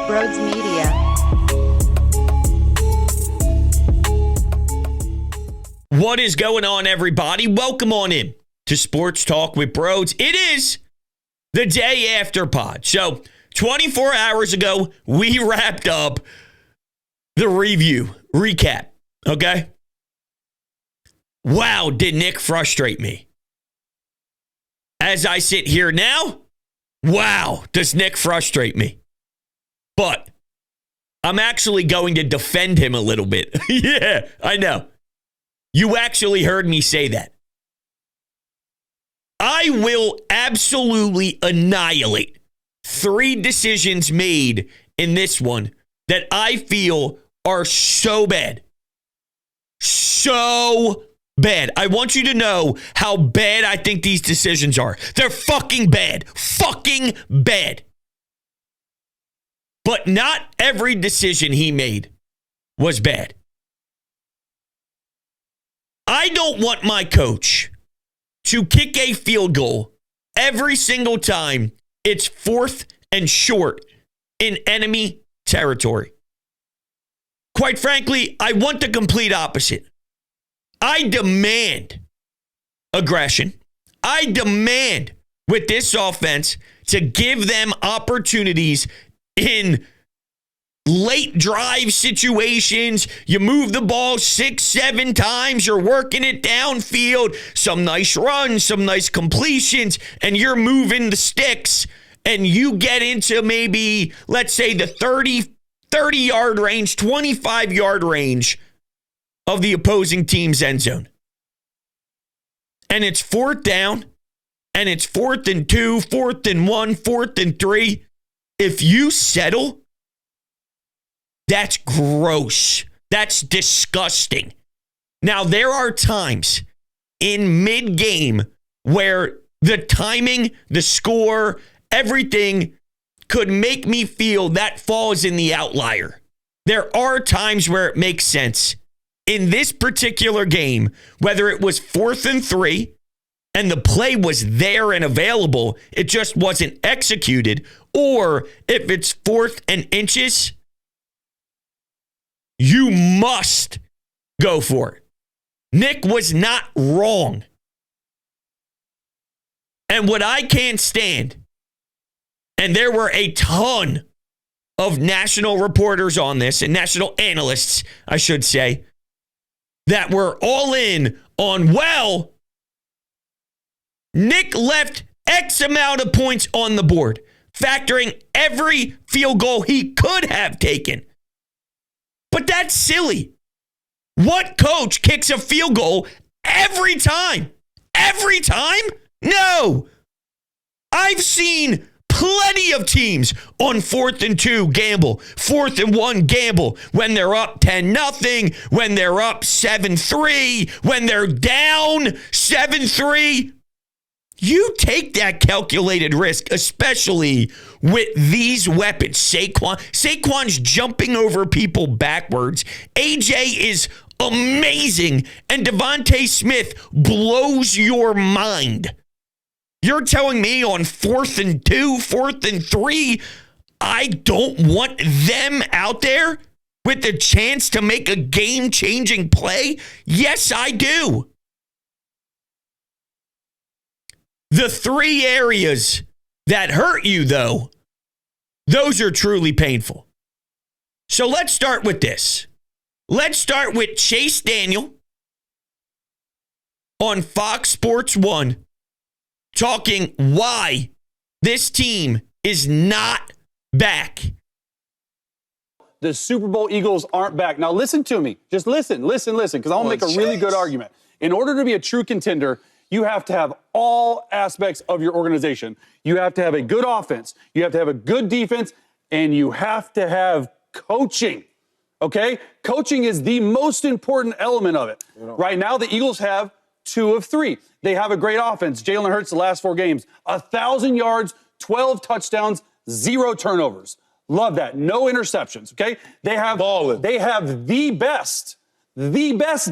Brodes Media. What is going on, everybody? Welcome on in to Sports Talk with Brodes. It is the day after pod. So 24 hours ago, we wrapped up the recap, okay? Wow, did Nick frustrate me. As I sit here now, wow, does Nick frustrate me. But I'm actually going to defend him a little bit. Yeah, I know. You actually heard me say that. I will absolutely annihilate 3 decisions made in this one that I feel are so bad. So bad. I want you to know how bad I think these decisions are. They're fucking bad. Fucking bad. But not every decision he made was bad. I don't want my coach to kick a field goal every single time it's 4th and short in enemy territory. Quite frankly, I want the complete opposite. I demand aggression. I demand with this offense to give them opportunities in late drive situations. You move the ball 6-7 times. You're working it downfield. Some nice runs, some nice completions, and you're moving the sticks. And you get into maybe, let's say, the 30-yard range, 25-yard range of the opposing team's end zone. And it's 4th down, and it's 4th and 2, 4th and 1, 4th and 3. If you settle, that's gross. That's disgusting. Now, there are times in mid-game where the timing, the score, everything could make me feel that falls in the outlier. There are times where it makes sense. In this particular game, whether it was 4th and 3 and the play was there and available, it just wasn't executed, or if it's 4th and inches, you must go for it. Nick was not wrong. And what I can't stand, and there were a ton of national reporters on this, and national analysts, I should say, that were all in on, well, Nick left X amount of points on the board, factoring every field goal he could have taken. But that's silly. What coach kicks a field goal every time? Every time? No. I've seen plenty of teams on 4th and 2 gamble, 4th and 1 gamble, when they're up 10-0, when they're up 7-3, when they're down 7-3. You take that calculated risk, especially with these weapons. Saquon's jumping over people backwards. AJ is amazing. And Devontae Smith blows your mind. You're telling me on 4th and 2, 4th and 3, I don't want them out there with the chance to make a game-changing play? Yes, I do. The 3 areas that hurt you, though, those are truly painful. So let's start with this. Let's start with Chase Daniel on Fox Sports 1 talking why this team is not back. The Super Bowl Eagles aren't back. Now listen to me. Just listen, because I want to make a really good argument. In order to be a true contender, you have to have all aspects of your organization. You have to have a good offense. You have to have a good defense. And you have to have coaching. Okay? Coaching is the most important element of it. Right now, the Eagles have 2 of 3. They have a great offense. Jalen Hurts, the last 4 games, 1,000 yards, 12 touchdowns, 0 turnovers. Love that. No interceptions. Okay? They have the best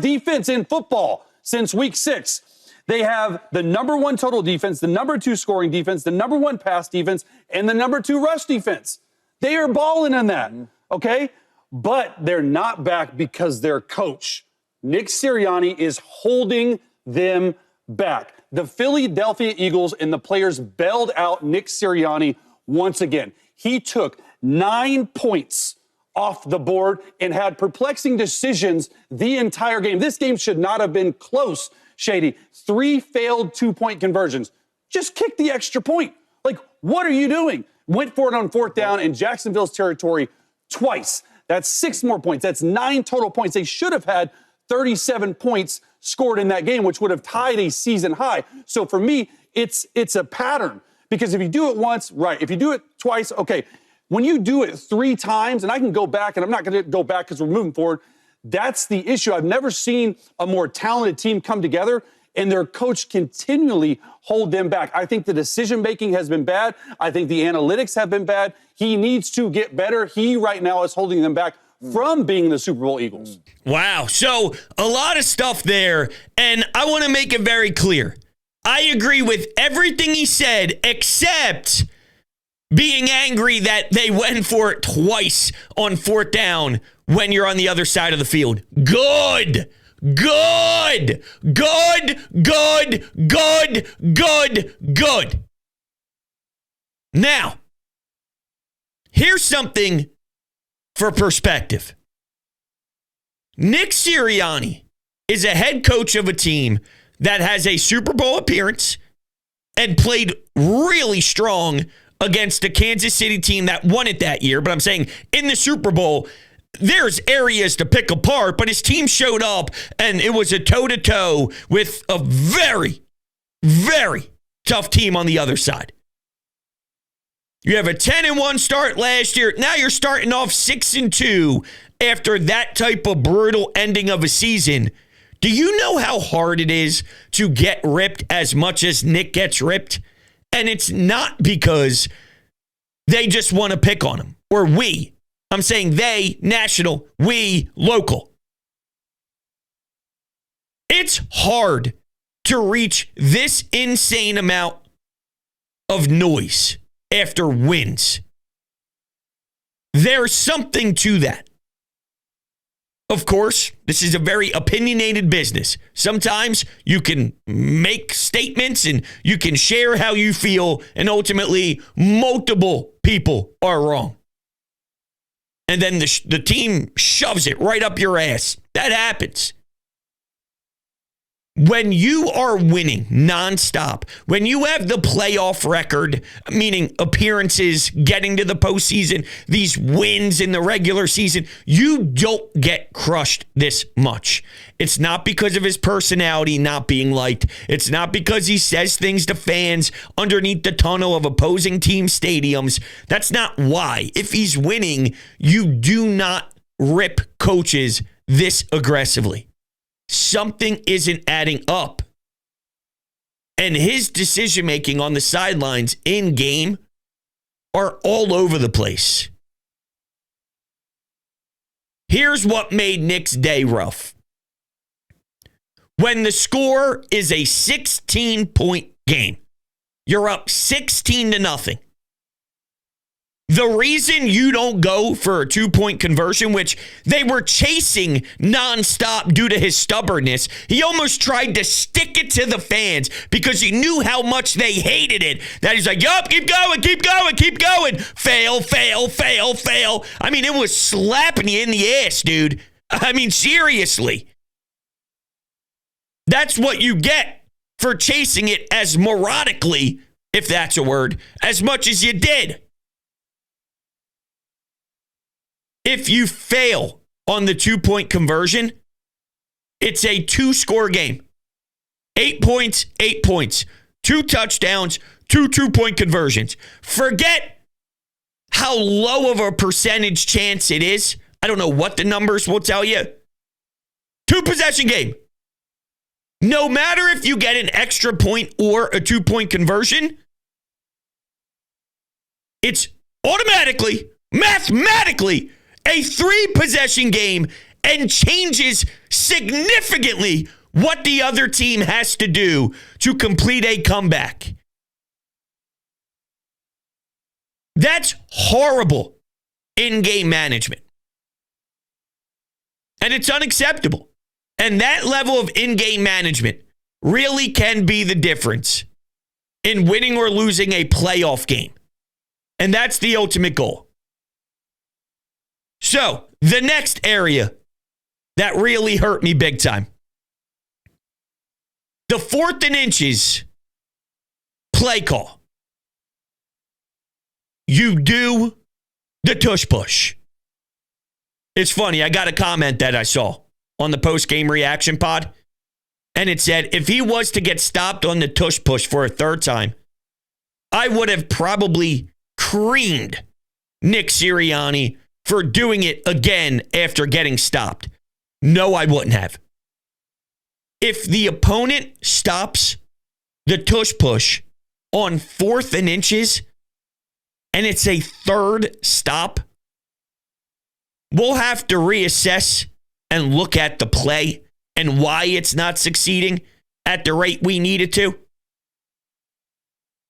defense in football since week 6. They have the number 1 total defense, the number 2 scoring defense, the number 1 pass defense, and the number 2 rush defense. They are balling in that, okay? But they're not back because their coach, Nick Sirianni, is holding them back. The Philadelphia Eagles and the players bailed out Nick Sirianni once again. He took 9 points off the board and had perplexing decisions the entire game. This game should not have been close, Shady. 3 failed 2-point conversions. Just kick the extra point. Like, what are you doing? Went for it on 4th down in Jacksonville's territory twice. That's 6 more points. That's 9 total points. They should have had 37 points scored in that game, which would have tied a season high. So for me, it's a pattern. Because if you do it once, right. If you do it twice, okay. When you do it 3 times, and I can go back, and I'm not going to go back because we're moving forward, that's the issue. I've never seen a more talented team come together and their coach continually hold them back. I think the decision-making has been bad. I think the analytics have been bad. He needs to get better. He right now is holding them back from being the Super Bowl Eagles. Wow. So a lot of stuff there, and I want to make it very clear. I agree with everything he said, except being angry that they went for it twice on 4th down when you're on the other side of the field. Good. Good. Now, here's something for perspective. Nick Sirianni is a head coach of a team that has a Super Bowl appearance and played really strong against the Kansas City team that won it that year. But I'm saying in the Super Bowl, there's areas to pick apart, but his team showed up and it was a toe-to-toe with a very, very tough team on the other side. You have a 10-1 start last year. Now you're starting off 6-2 after that type of brutal ending of a season. Do you know how hard it is to get ripped as much as Nick gets ripped? And it's not because they just want to pick on him, or we. I'm saying they, national, we, local. It's hard to reach this insane amount of noise after wins. There's something to that. Of course, this is a very opinionated business. Sometimes you can make statements and you can share how you feel, and ultimately multiple people are wrong. And then the team shoves it right up your ass. That happens. When you are winning nonstop, when you have the playoff record, meaning appearances, getting to the postseason, these wins in the regular season, you don't get crushed this much. It's not because of his personality not being liked. It's not because he says things to fans underneath the tunnel of opposing team stadiums. That's not why. If he's winning, you do not rip coaches this aggressively. Something isn't adding up. And his decision-making on the sidelines in game are all over the place. Here's what made Nick's day rough. When the score is a 16-point game, you're up 16-0. The reason you don't go for a 2-point conversion, which they were chasing nonstop due to his stubbornness, he almost tried to stick it to the fans because he knew how much they hated it. That he's like, yup, keep going. Fail. I mean, it was slapping you in the ass, dude. I mean, seriously. That's what you get for chasing it as neurotically, if that's a word, as much as you did. If you fail on the 2-point conversion, it's a 2-score game. 8 points, 8 points. 2 touchdowns, 2 2-point conversions. Forget how low of a percentage chance it is. I don't know what the numbers will tell you. 2-possession game. No matter if you get an extra point or a 2-point conversion, it's automatically, mathematically, a 3-possession game and changes significantly what the other team has to do to complete a comeback. That's horrible in-game management. And it's unacceptable. And that level of in-game management really can be the difference in winning or losing a playoff game. And that's the ultimate goal. So, the next area that really hurt me big time. The 4th and inches play call. You do the tush push. It's funny, I got a comment that I saw on the post-game reaction pod, and it said, if he was to get stopped on the tush push for a 3rd time, I would have probably creamed Nick Sirianni for doing it again after getting stopped. No, I wouldn't have. If the opponent stops the tush push on 4th and inches, and it's a 3rd stop, we'll have to reassess and look at the play and why it's not succeeding at the rate we need it to.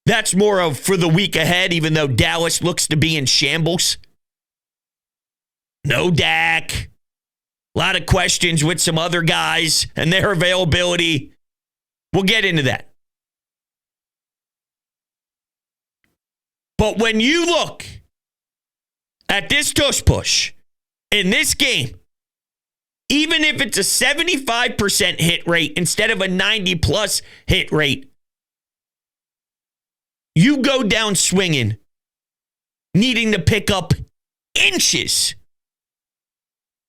That's more of for the week ahead, even though Dallas looks to be in shambles. No Dak. A lot of questions with some other guys and their availability. We'll get into that. But when you look at this tush push in this game, even if it's a 75% hit rate instead of a 90+ hit rate, you go down swinging, needing to pick up inches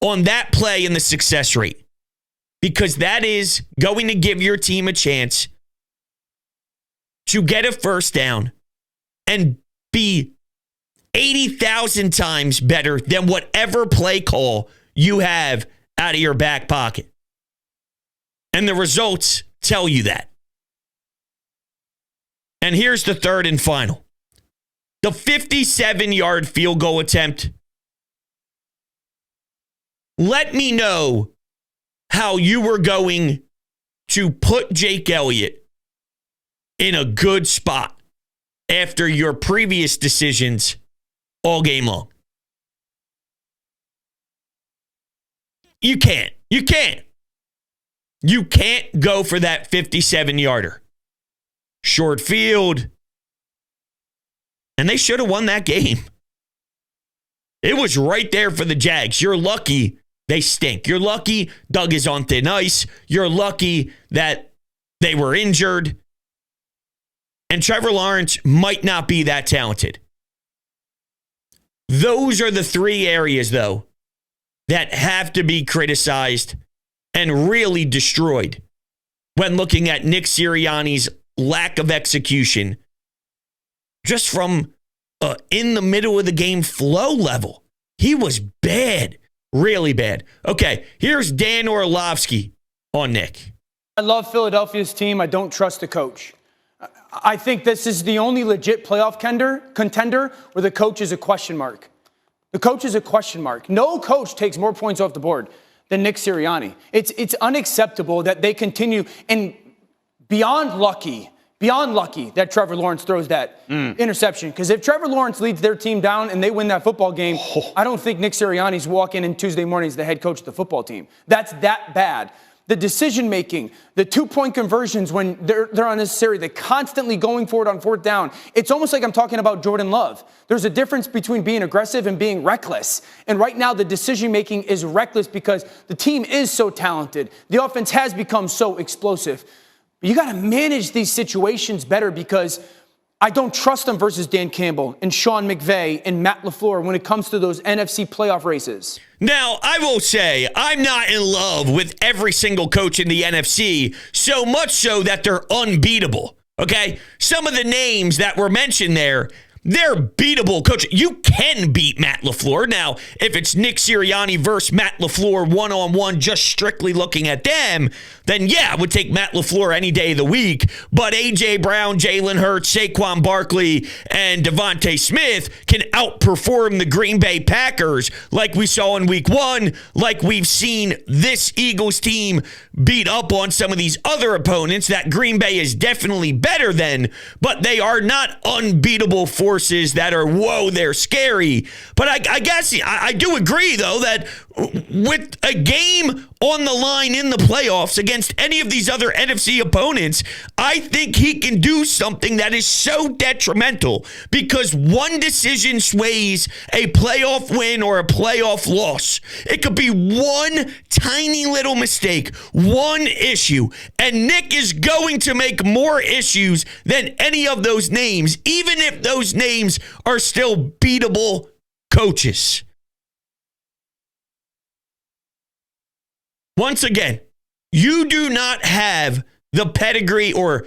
on that play and the success rate, because that is going to give your team a chance to get a first down and be 80,000 times better than whatever play call you have out of your back pocket. And the results tell you that. And here's the 3rd and final. The 57-yard field goal attempt. Let me know how you were going to put Jake Elliott in a good spot after your previous decisions all game long. You can't. You can't. You can't go for that 57-yarder. Short field. And they should have won that game. It was right there for the Jags. You're lucky they stink. You're lucky Doug is on thin ice. You're lucky that they were injured. And Trevor Lawrence might not be that talented. Those are the 3 areas, though, that have to be criticized and really destroyed when looking at Nick Sirianni's lack of execution just from in the middle of the game flow level. He was bad, really bad. Okay, here's Dan Orlovsky on Nick. I love Philadelphia's team. I don't trust the coach. I think this is the only legit playoff contender where the coach is a question mark. The coach is a question mark. No coach takes more points off the board than Nick Sirianni. It's unacceptable that they continue, and beyond lucky that Trevor Lawrence throws that interception. Because if Trevor Lawrence leads their team down and they win that football game, I don't think Nick Sirianni's walking in Tuesday morning as the head coach of the football team. That's that bad. The decision-making, the 2-point conversions when they're unnecessary, the constantly going for it on 4th down. It's almost like I'm talking about Jordan Love. There's a difference between being aggressive and being reckless. And right now, the decision-making is reckless because the team is so talented. The offense has become so explosive. But you got to manage these situations better, because I don't trust them versus Dan Campbell and Sean McVay and Matt LaFleur when it comes to those NFC playoff races. Now, I will say, I'm not in love with every single coach in the NFC, so much so that they're unbeatable, okay? Some of the names that were mentioned there, they're beatable coaches. You can beat Matt LaFleur. Now, if it's Nick Sirianni versus Matt LaFleur one-on-one, just strictly looking at them, then yeah, I would take Matt LaFleur any day of the week. But A.J. Brown, Jalen Hurts, Saquon Barkley, and Devontae Smith can outperform the Green Bay Packers like we saw in week 1, like we've seen this Eagles team beat up on some of these other opponents that Green Bay is definitely better than, but they are not unbeatable forces forces that are, whoa, they're scary. But I guess I do agree, though, that with a game on the line in the playoffs against any of these other NFC opponents, I think he can do something that is so detrimental because one decision sways a playoff win or a playoff loss. It could be one tiny little mistake, one issue, and Nick is going to make more issues than any of those names, even if those names are still beatable coaches. Once again, you do not have the pedigree or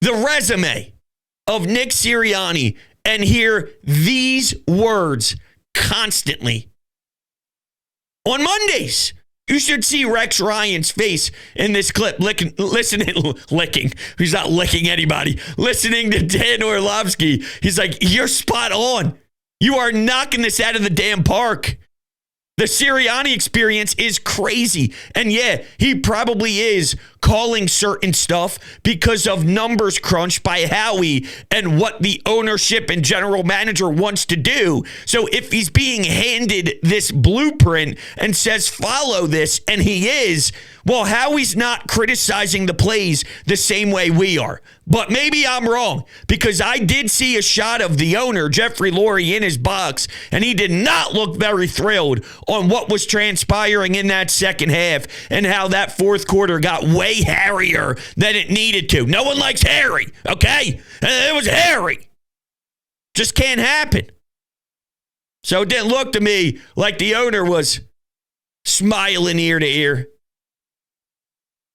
the resume of Nick Sirianni and hear these words constantly. On Mondays, you should see Rex Ryan's face in this clip, licking. He's not licking anybody. Listening to Dan Orlovsky. He's like, you're spot on. You are knocking this out of the damn park. The Sirianni experience is crazy. And yeah, he probably is calling certain stuff because of numbers crunched by Howie and what the ownership and general manager wants to do. So if he's being handed this blueprint and says, follow this, and he is, well, Howie's not criticizing the plays the same way we are. But maybe I'm wrong because I did see a shot of the owner, Jeffrey Lurie, in his box, and he did not look very thrilled on what was transpiring in that second half and how that fourth quarter got way hairier than it needed to. No one likes hairy, okay? It was hairy. Just can't happen. So it didn't look to me like the owner was smiling ear to ear.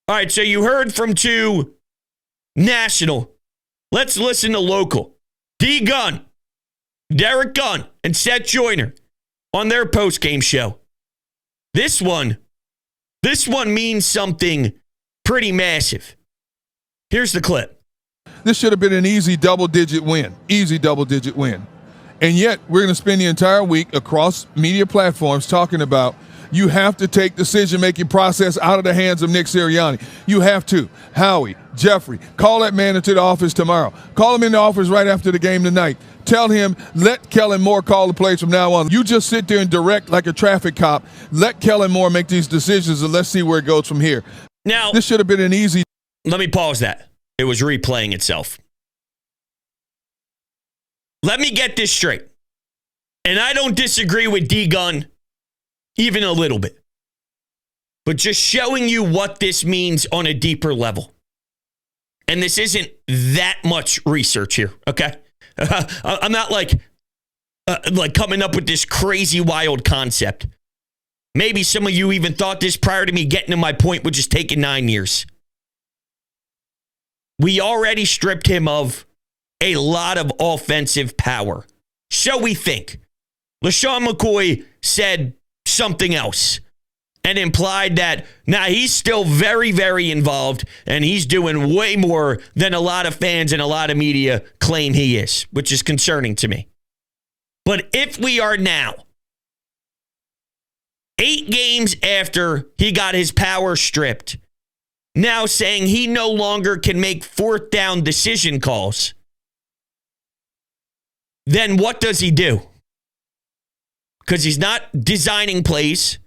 All right, so you heard from two national. Let's listen to local. D. Gunn, Derek Gunn, and Seth Joyner on their postgame show. This one means something pretty massive. Here's the clip. This should have been an easy double-digit win. And yet, we're going to spend the entire week across media platforms talking about you have to take decision-making process out of the hands of Nick Sirianni. You have to. Howie, Jeffrey, call that man into the office tomorrow. Call him in the office right after the game tonight. Tell him, let Kellen Moore call the plays from now on. You just sit there and direct like a traffic cop. Let Kellen Moore make these decisions, and let's see where it goes from here. Now, this should have been an easy. Let me pause that. It was replaying itself. Let me get this straight. And I don't disagree with D. Gunn even a little bit. But just showing you what this means on a deeper level. And this isn't that much research here, okay? I'm not like coming up with this crazy wild concept. Maybe some of you even thought this prior to me getting to my point, which is taking 9 years. We already stripped him of a lot of offensive power. So we think. LaShawn McCoy said something else and implied that now he's still very, very involved and he's doing way more than a lot of fans and a lot of media claim he is, which is concerning to me. But if we are now 8 games after he got his power stripped, now saying he no longer can make fourth down decision calls, then what does he do? Because he's not designing plays,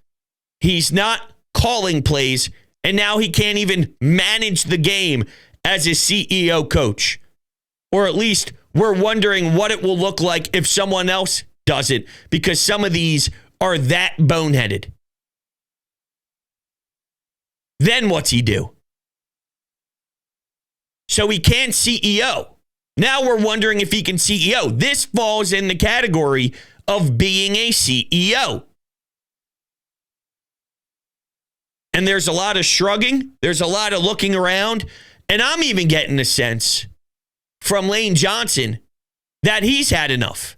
he's not calling plays, and now he can't even manage the game as his CEO coach. Or at least we're wondering what it will look like if someone else does it, because some of these are that boneheaded. Then what's he do? So he can't CEO. Now we're wondering if he can CEO. This falls in the category of being a CEO. And there's a lot of shrugging. There's a lot of looking around. And I'm even getting a sense from Lane Johnson that he's had enough.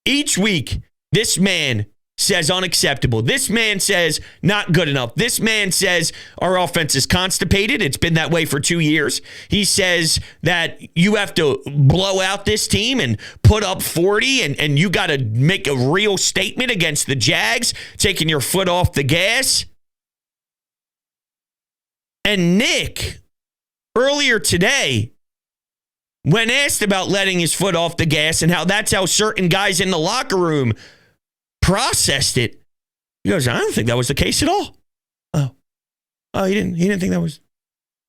Each week, this man says unacceptable. This man says not good enough. This man says our offense is constipated. It's been that way for 2 years. He says that you have to blow out this team and put up 40 and you got to make a real statement against the Jags, taking your foot off the gas. And Nick, earlier today, when asked about letting his foot off the gas and how that's how certain guys in the locker room processed it, he goes, I don't think that was the case at all. Oh, he didn't think that was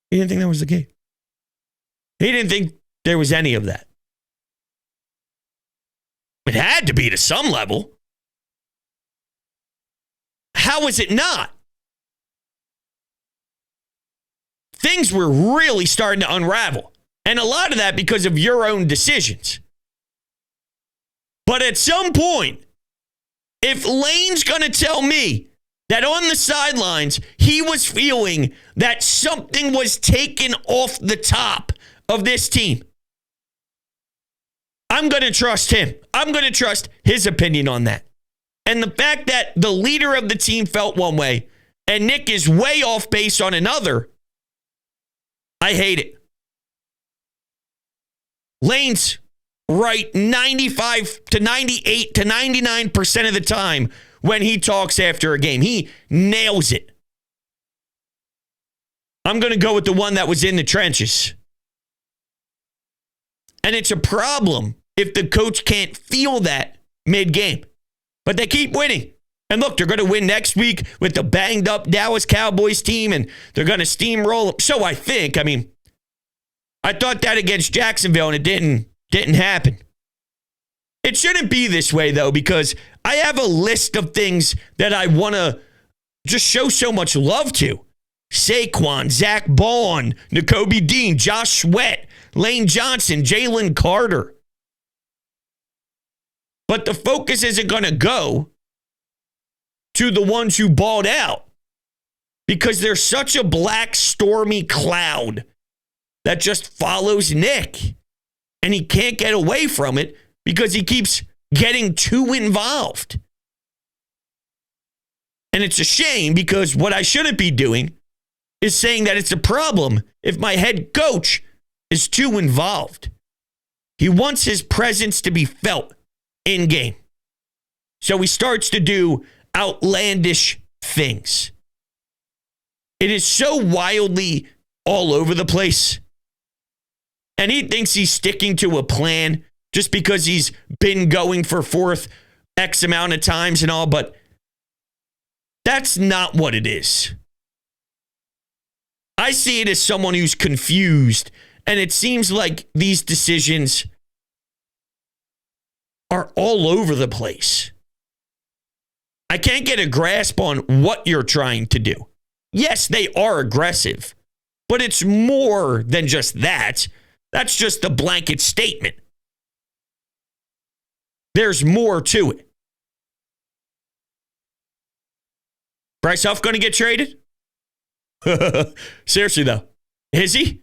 the case. He didn't think there was any of that. It had to be to some level. How is it not? Things were really starting to unravel. And a lot of that because of your own decisions. But at some point, if Lane's going to tell me that on the sidelines, he was feeling that something was taken off the top of this team, I'm going to trust him. I'm going to trust his opinion on that. And the fact that the leader of the team felt one way and Nick is way off base on another, I hate it. Lane's right 95 to 98 to 99% of the time when he talks after a game. He nails it. I'm going to go with the one that was in the trenches. And it's a problem if the coach can't feel that mid-game. But they keep winning. And look, they're going to win next week with the banged up Dallas Cowboys team, and they're going to steamroll them. So I think, I thought that against Jacksonville, and it didn't happen. It shouldn't be this way, though, because I have a list of things that I want to just show so much love to. Saquon, Zach Bond, Nakobe Dean, Josh Sweat, Lane Johnson, Jalen Carter. But the focus isn't going to go to the ones who balled out because there's such a black, stormy cloud that just follows Nick. And he can't get away from it because he keeps getting too involved. And it's a shame because what I shouldn't be doing is saying that it's a problem if my head coach is too involved. He wants his presence to be felt in game. So he starts to do outlandish things. It is so wildly all over the place. And he thinks he's sticking to a plan just because he's been going for fourth X amount of times and all, but that's not what it is. I see it as someone who's confused, and it seems like these decisions are all over the place. I can't get a grasp on what you're trying to do. Yes, they are aggressive, but it's more than just that. That's just a blanket statement. There's more to it. Bryce Huff going to get traded? Seriously, though. Is he?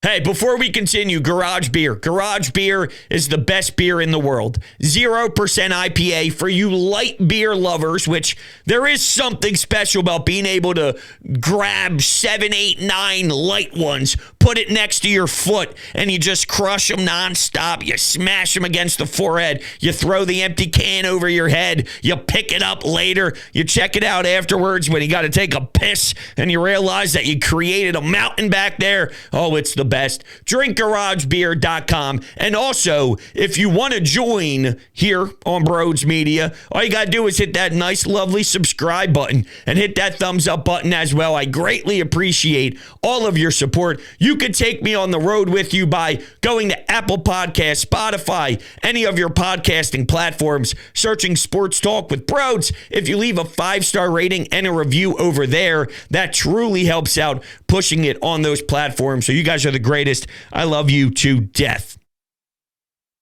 Hey, before we continue, Garage Beer. Garage Beer is the best beer in the world. 0% IPA for you light beer lovers, which there is something special about being able to grab 7, 8, 9 light ones, put it next to your foot, and you just crush them nonstop. You smash them against the forehead. You throw the empty can over your head. You pick it up later. You check it out afterwards when you got to take a piss, and you realize that you created a mountain back there. Oh, it's the best. DrinkGarageBeer.com. And also, if you want to join here on Brodes Media, all you got to do is hit that nice, lovely subscribe button and hit that thumbs up button as well. I greatly appreciate all of your support. You could take me on the road with you by going to Apple Podcasts, Spotify, any of your podcasting platforms, searching Sports Talk with Brodes. If you leave a 5-star rating and a review over there, that truly helps out pushing it on those platforms. So you guys are the greatest. I love you to death.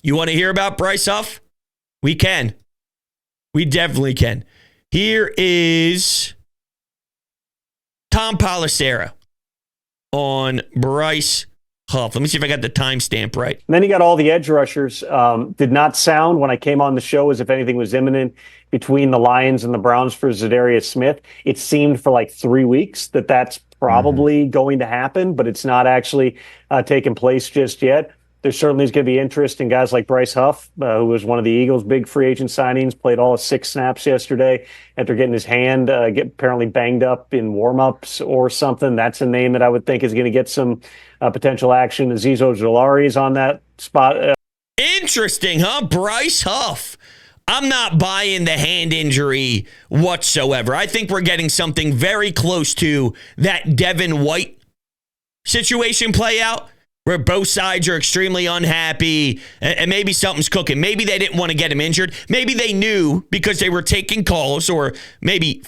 You want to hear about Bryce Huff? We can. We definitely can. Here is Tom Pelissero on Bryce Huff. Let me see if I got the timestamp right. And then you got all the edge rushers. Did not sound when I came on the show as if anything was imminent between the Lions and the Browns for Zadarius Smith. It seemed for like 3 weeks that's probably going to happen, but it's not actually taken place just yet. There certainly is going to be interest in guys like Bryce Huff, who was one of the Eagles' big free agent signings, played all of 6 snaps yesterday after getting his hand apparently banged up in warmups or something. That's a name that I would think is going to get some potential action. Azeez Ojulari is on that spot. Interesting, huh? Bryce Huff. I'm not buying the hand injury whatsoever. I think we're getting something very close to that Devin White situation play out, where both sides are extremely unhappy and maybe something's cooking. Maybe they didn't want to get him injured. Maybe they knew because they were taking calls, or maybe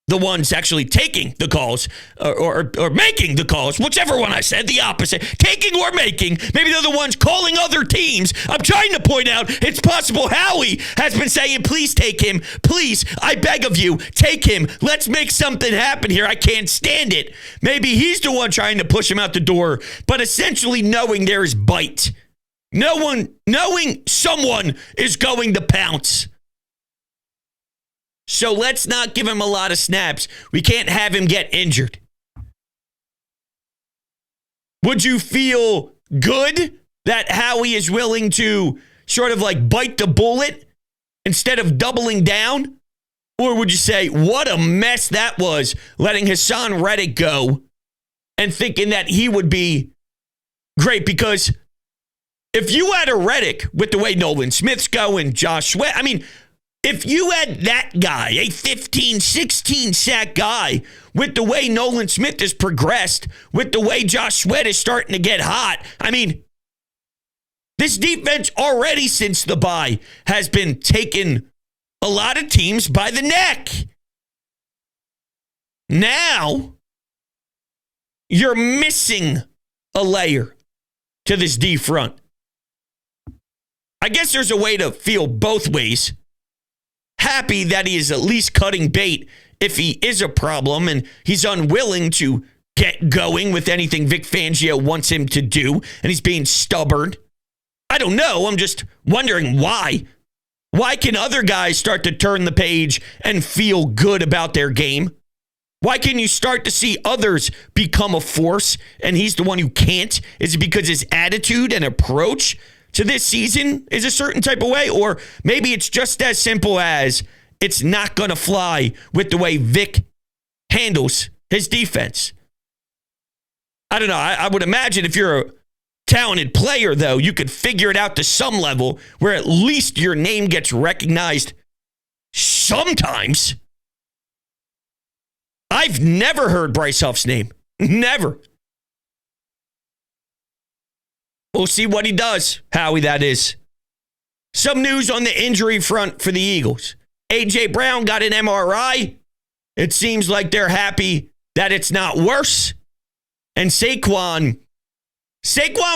the ones actually taking the calls or making the calls, whichever one I said, the opposite, taking or making. Maybe they're the ones calling other teams. I'm trying to point out it's possible Howie has been saying, please take him. Please, I beg of you, take him. Let's make something happen here. I can't stand it. Maybe he's the one trying to push him out the door, but essentially knowing there is bite. Knowing someone is going to pounce. So let's not give him a lot of snaps. We can't have him get injured. Would you feel good that Howie is willing to sort of like bite the bullet instead of doubling down? Or would you say, what a mess that was, letting Hassan Reddick go and thinking that he would be great? Because if you had a Reddick with the way Nolan Smith's going, Josh Sweat, if you had that guy, a 15, 16 sack guy, with the way Nolan Smith has progressed, with the way Josh Sweat is starting to get hot, this defense already since the bye has been taking a lot of teams by the neck. Now, you're missing a layer to this D front. I guess there's a way to feel both ways. Happy that he is at least cutting bait if he is a problem and he's unwilling to get going with anything Vic Fangio wants him to do, and he's being stubborn. I don't know. I'm just wondering why. Why can other guys start to turn the page and feel good about their game? Why can you start to see others become a force and he's the one who can't? Is it because his attitude and approach to this season is a certain type of way? Or maybe it's just as simple as it's not going to fly with the way Vic handles his defense. I don't know. I would imagine if you're a talented player, though, you could figure it out to some level where at least your name gets recognized sometimes. I've never heard Bryce Huff's name. Never. We'll see what he does, Howie, that is. Some news on the injury front for the Eagles. A.J. Brown got an MRI. It seems like they're happy that it's not worse. And Saquon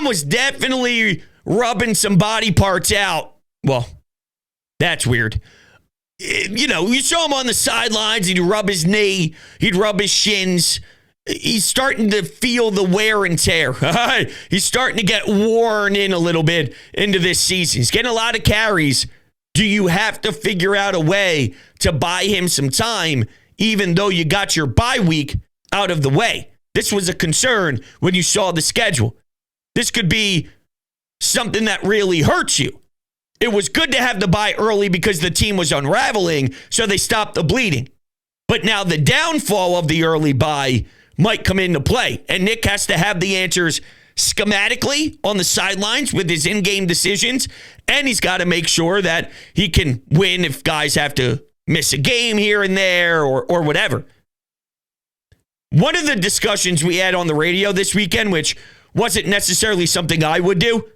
was definitely rubbing some body parts out. Well, that's weird. You saw him on the sidelines. He'd rub his knee. He'd rub his shins. He's starting to feel the wear and tear. He's starting to get worn in a little bit into this season. He's getting a lot of carries. Do you have to figure out a way to buy him some time, even though you got your bye week out of the way? This was a concern when you saw the schedule. This could be something that really hurts you. It was good to have the bye early because the team was unraveling, so they stopped the bleeding. But now the downfall of the early bye might come into play, and Nick has to have the answers schematically on the sidelines with his in-game decisions, and he's got to make sure that he can win if guys have to miss a game here and there or whatever. One of the discussions we had on the radio this weekend, which wasn't necessarily something I would do,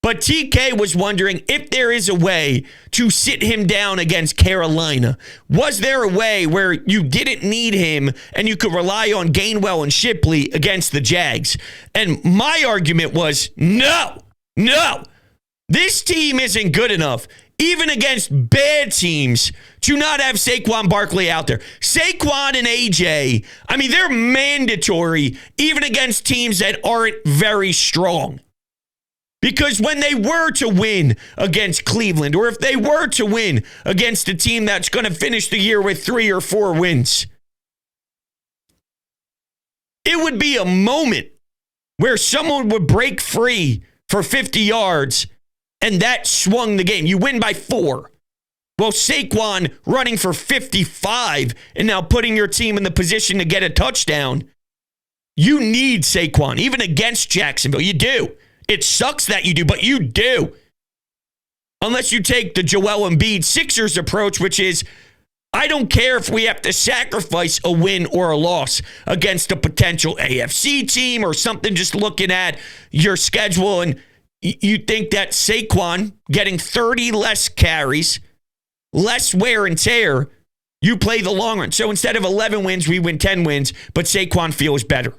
but TK was wondering if there is a way to sit him down against Carolina. Was there a way where you didn't need him and you could rely on Gainwell and Shipley against the Jags? And my argument was, no. This team isn't good enough, even against bad teams, to not have Saquon Barkley out there. Saquon and AJ, they're mandatory even against teams that aren't very strong. Because when they were to win against Cleveland, or if they were to win against a team that's going to finish the year with 3 or 4 wins, it would be a moment where someone would break free for 50 yards, and that swung the game. You win by 4. Well, Saquon running for 55 and now putting your team in the position to get a touchdown. You need Saquon, even against Jacksonville. You do. It sucks that you do, but you do. Unless you take the Joel Embiid Sixers approach, which is, I don't care if we have to sacrifice a win or a loss against a potential AFC team or something, just looking at your schedule. And you think that Saquon getting 30 less carries, less wear and tear, you play the long run. So instead of 11 wins, we win 10 wins, but Saquon feels better.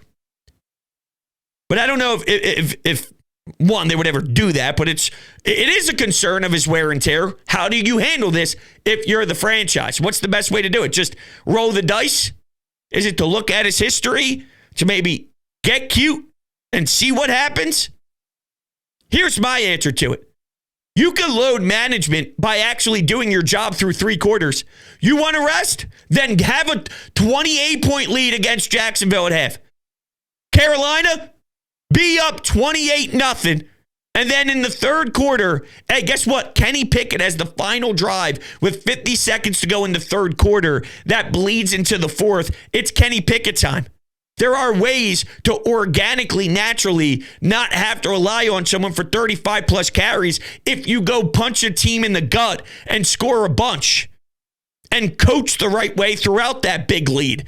But I don't know if one, they would ever do that, but it is a concern of his wear and tear. How do you handle this if you're the franchise? What's the best way to do it? Just roll the dice? Is it to look at his history, to maybe get cute and see what happens? Here's my answer to it. You can load management by actually doing your job through 3 quarters. You want to rest? Then have a 28-point lead against Jacksonville at half. Carolina, be up 28-0. And then in the third quarter, hey, guess what? Kenny Pickett has the final drive with 50 seconds to go in the third quarter. That bleeds into the fourth. It's Kenny Pickett time. There are ways to organically, naturally not have to rely on someone for 35 plus carries if you go punch a team in the gut and score a bunch and coach the right way throughout that big lead.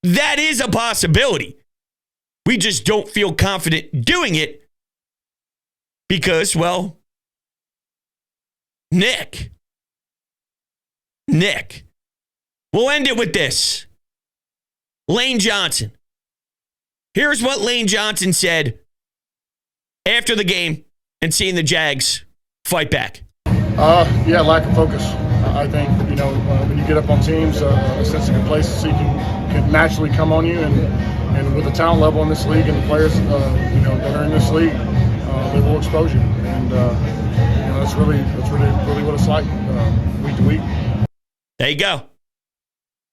That is a possibility. We just don't feel confident doing it because, well, Nick. We'll end it with this. Lane Johnson. Here's what Lane Johnson said after the game and seeing the Jags fight back. Lack of focus. I think, when you get up on teams, a sense of complacency can naturally come on you. And with the talent level in this league and the players, that are in this league, they will expose you. And, that's really what it's like week to week. There you go.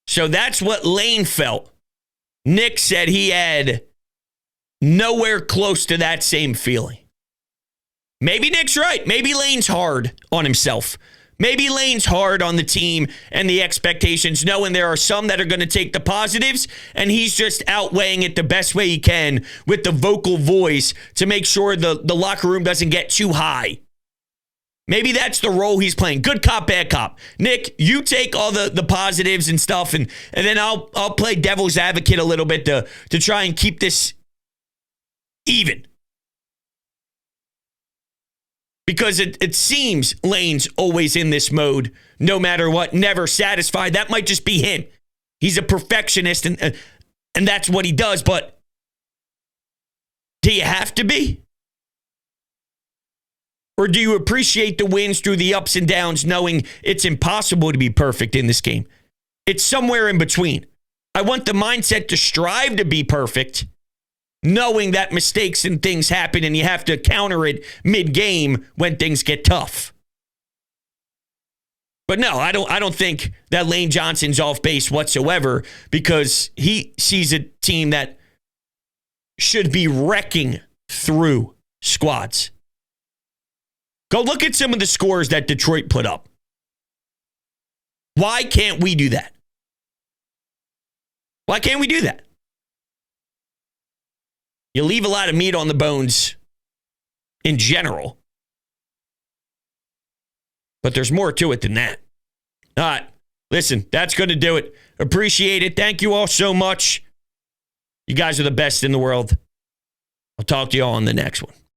So that's what Lane felt. Nick said he had nowhere close to that same feeling. Maybe Nick's right. Maybe Lane's hard on himself. Maybe Lane's hard on the team and the expectations, knowing there are some that are going to take the positives, and he's just outweighing it the best way he can with the vocal voice to make sure the locker room doesn't get too high. Maybe that's the role he's playing. Good cop, bad cop. Nick, you take all the positives and stuff, and then I'll play devil's advocate a little bit to try and keep this even. Because it seems Lane's always in this mode, no matter what, never satisfied. That might just be him. He's a perfectionist, and that's what he does. But do you have to be? Or do you appreciate the wins through the ups and downs, knowing it's impossible to be perfect in this game? It's somewhere in between. I want the mindset to strive to be perfect, knowing that mistakes and things happen and you have to counter it mid-game when things get tough. But no, I don't think that Lane Johnson's off base whatsoever, because he sees a team that should be wrecking through squads. Go look at some of the scores that Detroit put up. Why can't we do that? Why can't we do that? You leave a lot of meat on the bones in general. But there's more to it than that. All right. Listen, that's going to do it. Appreciate it. Thank you all so much. You guys are the best in the world. I'll talk to you all on the next one.